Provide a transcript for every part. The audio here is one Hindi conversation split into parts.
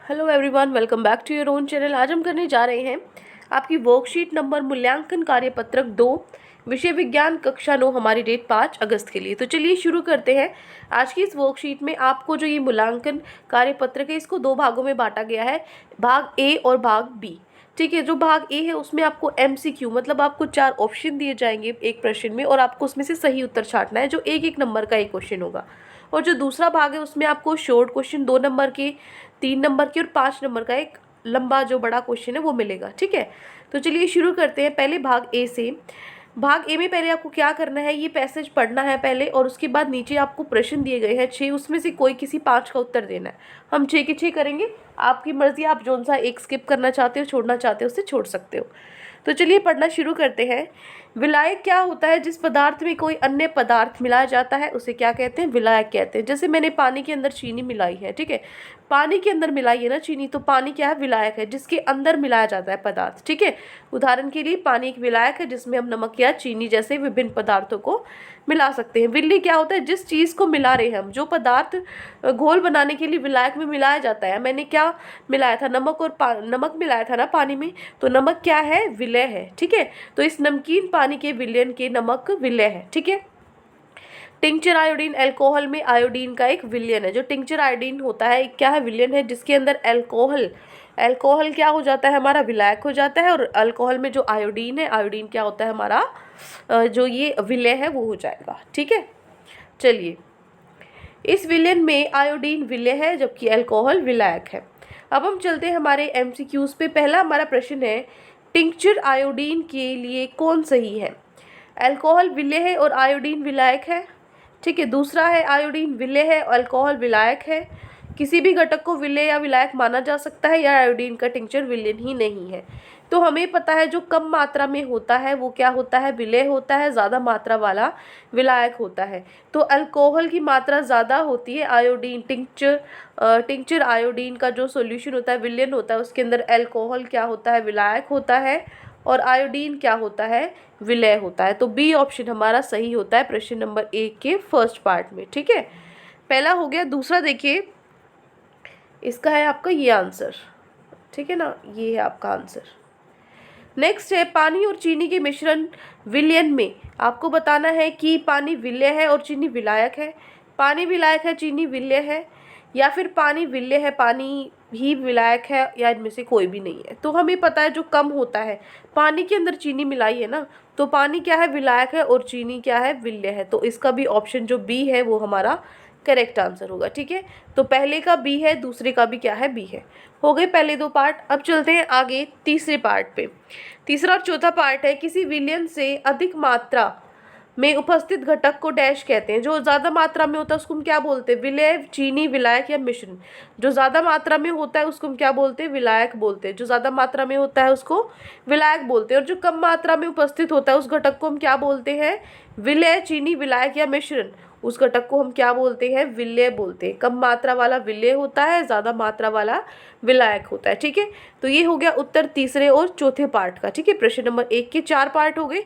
Hello everyone, welcome back to your own channel. आज हम करने जा रहे हैं आपकी वर्कशीट नंबर मूल्यांकन कार्यपत्रक 2 विषय विज्ञान कक्षा 9, हमारी डेट 5 अगस्त के लिए। तो चलिए शुरू करते हैं। आज की इस वर्कशीट में आपको जो ये मूल्यांकन कार्यपत्रक है इसको 2 भागों में बांटा गया है, भाग ए और भाग बी। ठीक है, जो भाग ए है उसमें आपको MCQ मतलब आपको 4 ऑप्शन दिए जाएंगे एक प्रश्न में और आपको उसमें से सही उत्तर छांटना है, जो एक नंबर का एक क्वेश्चन होगा। और जो दूसरा भाग है उसमें आपको शॉर्ट क्वेश्चन 2 नंबर के, 3 नंबर के और 5 नंबर का एक लंबा जो बड़ा क्वेश्चन है वो मिलेगा। ठीक है, तो चलिए शुरू करते हैं पहले भाग ए से। भाग ए में पहले आपको क्या करना है, ये पैसेज पढ़ना है पहले और उसके बाद नीचे आपको प्रश्न दिए गए हैं 6, उसमें से कोई किसी 5 का उत्तर देना है। हम 6 के 6 करेंगे, आपकी मर्जी, आप जो सा एक स्किप करना चाहते हो, छोड़ना चाहते हो उससे छोड़ सकते हो। तो चलिए पढ़ना शुरू करते हैं। विलायक क्या होता है? जिस पदार्थ में कोई अन्य पदार्थ मिलाया जाता है उसे क्या कहते हैं? विलायक कहते हैं। जैसे मैंने पानी के अंदर चीनी मिलाई है, ठीक है, पानी के अंदर मिलाई है ना चीनी, तो पानी क्या है? विलायक है, जिसके अंदर मिलाया जाता है पदार्थ। ठीक है, उदाहरण के लिए पानी एक विलायक है जिसमें हम नमक या चीनी जैसे विभिन्न पदार्थों को मिला सकते हैं। विल्ली क्या होता है? जिस चीज़ को मिला रहे हैं हम, जो पदार्थ घोल बनाने के लिए विलायक में मिलाया जाता है। मैंने क्या मिलाया था? नमक, और नमक मिलाया था ना पानी में, तो नमक क्या है? विलय है। ठीक है, तो इस नमकीन पानी के विलयन के नमक विलय है। ठीक है, टिंचर आयोडीन अल्कोहल में आयोडीन का एक विलयन है। जो टिंचर आयोडीन होता है क्या है? विलयन है, जिसके अंदर अल्कोहल क्या हो जाता है? हमारा विलायक हो जाता है। और अल्कोहल में जो आयोडीन है, आयोडीन क्या होता है? हमारा जो ये विलय है वो हो जाएगा। ठीक है, चलिए, इस विलयन में आयोडीन विलय है जबकि अल्कोहल विलायक है। अब हम चलते हैं हमारे MCQs पे। पहला हमारा प्रश्न है, टिंचर आयोडीन के लिए कौन सही है? अल्कोहल विलय है और आयोडीन विलायक है। ठीक है, दूसरा है आयोडीन विलय है, अल्कोहल विलायक है। किसी भी घटक को विलय या विलायक माना जा सकता है, या आयोडीन का टिंचर विलयन ही नहीं है। तो हमें पता है जो कम मात्रा में होता है वो क्या होता है? विलय होता है। ज़्यादा मात्रा वाला विलायक होता है। तो अल्कोहल की मात्रा ज़्यादा होती है। आयोडीन टिंचर आयोडीन का जो सॉल्यूशन होता है, विलयन होता है, उसके अंदर अल्कोहल क्या होता है? विलायक होता है। और आयोडीन क्या होता है? विलय होता है। तो बी ऑप्शन हमारा सही होता है प्रश्न नंबर 1 के फर्स्ट पार्ट में। ठीक है, पहला हो गया। दूसरा देखिए, इसका है आपका ये आंसर। ठीक है ना, ये है आपका आंसर। नेक्स्ट है, पानी और चीनी के मिश्रण विलयन में आपको बताना है कि पानी विलय है और चीनी विलायक है, पानी विलायक है, चीनी विलय है, या फिर पानी विलय है, पानी ही विलायक है, या इनमें से कोई भी नहीं है। तो हमें पता है जो कम होता है, पानी के अंदर चीनी मिलाई है ना, तो पानी क्या है? विलायक है और चीनी क्या है? विलय है। तो इसका भी ऑप्शन जो बी है वो हमारा करेक्ट आंसर होगा। ठीक है, तो पहले का बी है, दूसरे का भी क्या है? बी है। हो गए पहले 2 पार्ट। अब चलते हैं आगे तीसरे पार्ट पे। तीसरा और चौथा पार्ट है, किसी विलयन से अधिक मात्रा में उपस्थित घटक को डैश कहते हैं। जो ज़्यादा मात्रा में होता है उसको हम क्या बोलते हैं? विलय, चीनी, विलायक या मिश्रण। जो ज़्यादा मात्रा में होता है उसको हम क्या बोलते हैं? विलायक बोलते हैं। जो ज़्यादा मात्रा में होता है उसको विलायक बोलते हैं। और जो कम मात्रा में उपस्थित होता है उस घटक को हम क्या बोलते हैं? विलय, चीनी, विलायक या मिश्रण। उस घटक को हम क्या बोलते हैं? विलय बोलते हैं। कम मात्रा वाला विलय होता है, ज़्यादा मात्रा वाला विलायक होता है। ठीक है, तो ये हो गया उत्तर तीसरे और चौथे पार्ट का। ठीक है, प्रश्न नंबर 1 के 4 पार्ट हो गए।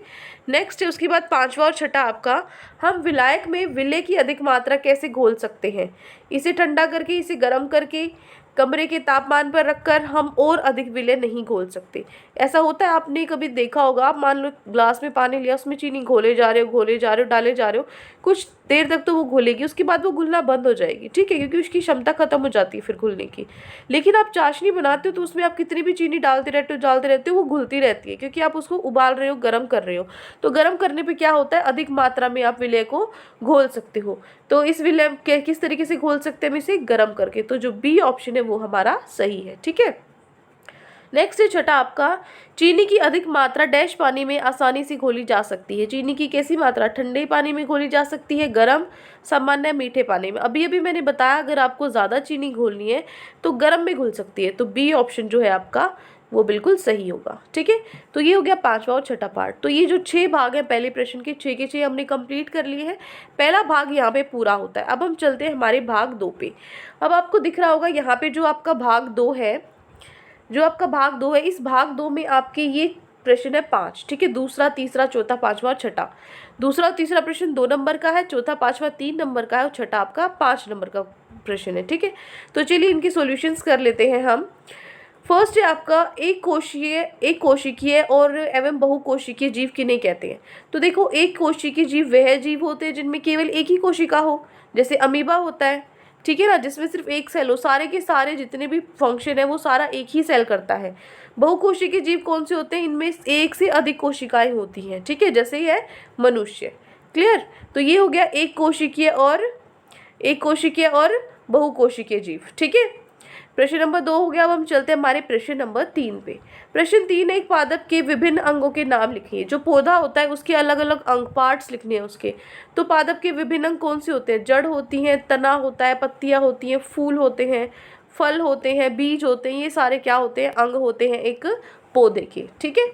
नेक्स्ट है उसके बाद पांचवा और छठा आपका, हम विलायक में विलय की अधिक मात्रा कैसे घोल सकते हैं? इसे ठंडा करके, इसे गर्म करके, कमरे के तापमान पर रखकर हम और अधिक विलय नहीं घोल सकते। ऐसा होता है, आपने कभी देखा होगा, आप मान लो ग्लास में पानी लिया, उसमें चीनी घोले जा रहे हो, डाले जा रहे हो, कुछ देर तक तो वो घुलेगी, उसके बाद वो घुलना बंद हो जाएगी। ठीक है, क्योंकि उसकी क्षमता खत्म हो जाती है फिर घुलने की। लेकिन आप चाशनी बनाते हो तो उसमें आप कितनी भी चीनी डालते रहते हो वो घुलती रहती है, क्योंकि आप उसको उबाल रहे हो, गर्म कर रहे हो। तो गर्म करने पे क्या होता है? अधिक मात्रा में आप विलय को घोल सकते हो। तो इस विलय के किस तरीके से घोल सकते हैं हम? इसे गर्म करके। तो जो बी ऑप्शन है वो हमारा सही है। ठीक है, नेक्स्ट है छठा आपका, चीनी की अधिक मात्रा डैश पानी में आसानी से घोली जा सकती है। चीनी की कैसी मात्रा? ठंडे पानी में घोली जा सकती है, गर्म, सामान्य, मीठे पानी में। अभी अभी मैंने बताया अगर आपको ज़्यादा चीनी घोलनी है तो गर्म में घुल सकती है। तो बी ऑप्शन जो है आपका वो बिल्कुल सही होगा। ठीक है, तो ये हो गया पांचवा और छठा पार्ट। तो ये जो 6 भाग हैं पहले प्रश्न के, 6 के 6 हमने कंप्लीट कर लिए हैं। पहला भाग यहाँ पे पूरा होता है। अब हम चलते हैं हमारे भाग 2 पे। अब आपको दिख रहा होगा यहाँ पे जो आपका भाग 2 है, इस भाग 2 में आपके ये प्रश्न है 5। ठीक है, दूसरा, तीसरा, चौथा, पांचवा और छठा। दूसरा और तीसरा प्रश्न 2 नंबर का है, चौथा पांचवा 3 नंबर का है और छठा आपका 5 नंबर का प्रश्न है, ठीक है। तो चलिए इनके सॉल्यूशंस कर लेते हैं हम। फर्स्ट है आपका एक कोशिकीय और एवं बहुकोशिकीय जीव किन्हें कहते हैं। तो देखो, एक कोशिकीय जीव वह जीव होते हैं जिनमें केवल एक ही कोशिका हो, जैसे अमीबा होता है, ठीक है ना, जिसमें सिर्फ एक सेल हो, सारे के सारे जितने भी फंक्शन है वो सारा एक ही सेल करता है। बहुकोशिकीय जीव कौन से होते हैं, इनमें एक से अधिक कोशिकाएं होती हैं, ठीक है, जैसे ही है मनुष्य। क्लियर। तो ये हो गया एक कोशिकीय और बहुकोशिकीय जीव, ठीक है। प्रश्न नंबर 2 हो गया। अब हम चलते हैं हमारे प्रश्न नंबर 3 पे। प्रश्न 3 है, एक पादप के विभिन्न अंगों के नाम लिखिए। जो पौधा होता है उसके अलग अलग अंग, पार्ट्स लिखने हैं उसके। तो पादप के विभिन्न अंग कौन से होते हैं, जड़ होती हैं, तना होता है, पत्तियां होती हैं, फूल होते हैं, फल होते हैं, बीज होते हैं, ये सारे क्या होते हैं, अंग होते हैं एक पौधे के, ठीक है।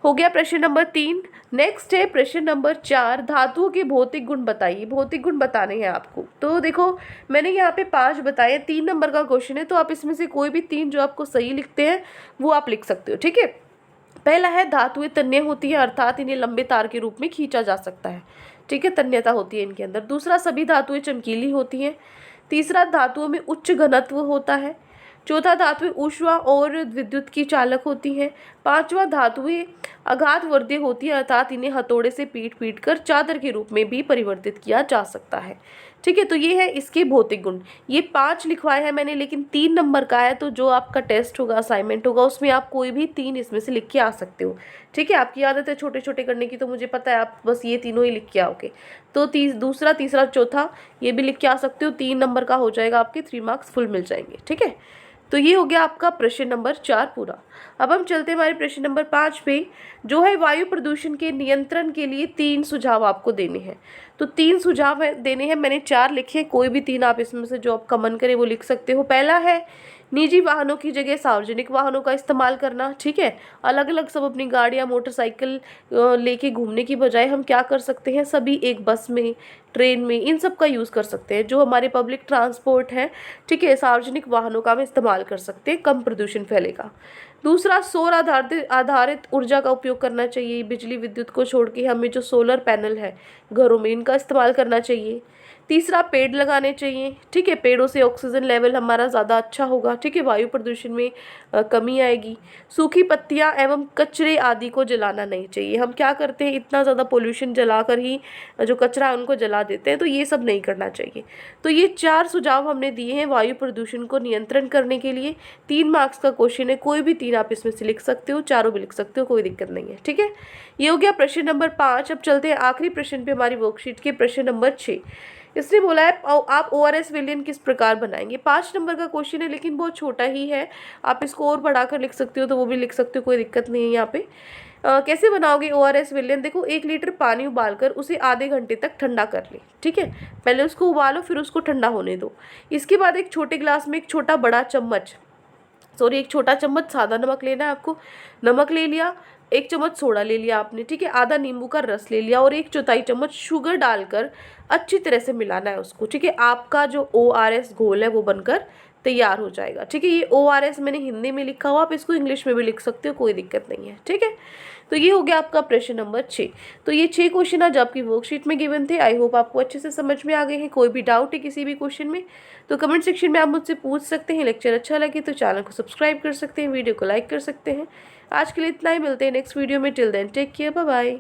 हो गया प्रश्न नंबर 3। नेक्स्ट है प्रश्न नंबर 4, धातुओं के भौतिक गुण बताइए। भौतिक गुण बताने हैं आपको। तो देखो, मैंने यहाँ पे 5 बताए, 3 नंबर का क्वेश्चन है, तो आप इसमें से कोई भी 3 जो आपको सही लिखते हैं वो आप लिख सकते हो, ठीक है। पहला है, धातुएं तन्य होती है, अर्थात इन्हें लंबे तार के रूप में खींचा जा सकता है, ठीक है, तन्यता होती है इनके अंदर। दूसरा, सभी धातुएं चमकीली होती हैं। तीसरा, धातुओं में उच्च घनत्व होता है। चौथा, धातुएं ऊष्मा और विद्युत की चालक होती हैं। पांचवा, धातुएं आघातवर्धीय होती है, अर्थात इन्हें हथौड़े से पीट कर चादर के रूप में भी परिवर्तित किया जा सकता है, ठीक है। तो ये है इसके भौतिक गुण। ये 5 लिखवाए हैं मैंने, लेकिन 3 नंबर का है, तो जो आपका टेस्ट होगा, असाइनमेंट होगा, उसमें आप कोई भी 3 इसमें से लिख के आ सकते हो, ठीक है। आपकी आदत है छोटे छोटे करने की, तो मुझे पता है आप बस ये तीनों ही लिख के आओगे। तो दूसरा, तीसरा, चौथा ये भी लिख के आ सकते हो। 3 नंबर का हो जाएगा, आपके 3 मार्क्स फुल मिल जाएंगे, ठीक है। तो ये हो गया आपका प्रश्न नंबर 4 पूरा। अब हम चलते हैं हमारे प्रश्न नंबर 5 पे, जो है वायु प्रदूषण के नियंत्रण के लिए 3 सुझाव आपको देने हैं। तो 3 सुझाव देने हैं, मैंने 4 लिखे, कोई भी 3 आप इसमें से जो आपका मन करे वो लिख सकते हो। पहला है, निजी वाहनों की जगह सार्वजनिक वाहनों का इस्तेमाल करना, ठीक है। अलग अलग सब अपनी गाड़ियाँ, मोटरसाइकिल लेके घूमने की बजाय हम क्या कर सकते हैं, सभी एक बस में, ट्रेन में, इन सब का यूज़ कर सकते हैं। जो हमारे पब्लिक ट्रांसपोर्ट है, ठीक है, सार्वजनिक वाहनों का हम इस्तेमाल कर सकते हैं, कम प्रदूषण फैलेगा। दूसरा, सौर आधारित ऊर्जा का उपयोग करना चाहिए। बिजली विद्युत को छोड़ के हमें जो सोलर पैनल है घरों में, इनका इस्तेमाल करना चाहिए। तीसरा, पेड़ लगाने चाहिए, ठीक है, पेड़ों से ऑक्सीजन लेवल हमारा ज़्यादा अच्छा होगा, ठीक है, वायु प्रदूषण में कमी आएगी। सूखी पत्तियां एवं कचरे आदि को जलाना नहीं चाहिए। हम क्या करते हैं, इतना ज़्यादा पोल्यूशन जलाकर ही जो कचरा है उनको जला देते हैं, तो ये सब नहीं करना चाहिए। तो ये 4 सुझाव हमने दिए हैं वायु प्रदूषण को नियंत्रण करने के लिए। 3 मार्क्स का क्वेश्चन है, कोई भी 3 आप इसमें से लिख सकते हो, चारों भी लिख सकते हो, कोई दिक्कत नहीं है, ठीक है। ये हो गया प्रश्न नंबर 5। अब चलते हैं आखिरी प्रश्न पे, हमारी वर्कशीट के प्रश्न नंबर 6। इसने बोला है, आप ORS विलयन किस प्रकार बनाएंगे। 5 नंबर का क्वेश्चन है, लेकिन बहुत छोटा ही है, आप इसको और बढ़ाकर लिख सकते हो, तो वो भी लिख सकते हो, कोई दिक्कत नहीं है यहाँ पे। कैसे बनाओगे ORS विलयन, देखो, 1 लीटर पानी उबालकर उसे आधे घंटे तक ठंडा कर ले, ठीक है। पहले उसको उबालो, फिर उसको ठंडा होने दो। इसके बाद एक छोटे गिलास में एक छोटा चम्मच सादा नमक लेना है आपको। नमक ले लिया, 1 चम्मच सोडा ले लिया आपने, ठीक है, आधा नींबू का रस ले लिया और 1/4 चम्मच शुगर डालकर अच्छी तरह से मिलाना है उसको, ठीक है। आपका जो ORS घोल है वो बनकर तैयार हो जाएगा, ठीक है। ये ORS मैंने हिंदी में लिखा हुआ, आप इसको इंग्लिश में भी लिख सकते हो, कोई दिक्कत नहीं है, ठीक है। तो ये हो गया आपका प्रश्न नंबर 6। तो ये 6 क्वेश्चन आज आपकी वर्कशीट में गिवन थे। आई होप आपको अच्छे से समझ में आ गए हैं। कोई भी डाउट है किसी भी क्वेश्चन में तो कमेंट सेक्शन में आप मुझसे पूछ सकते हैं। लेक्चर अच्छा लगे तो चैनल को सब्सक्राइब कर सकते हैं, वीडियो को लाइक कर सकते हैं। आज के लिए इतना ही, मिलते हैं नेक्स्ट वीडियो में। Till then take care, bye bye.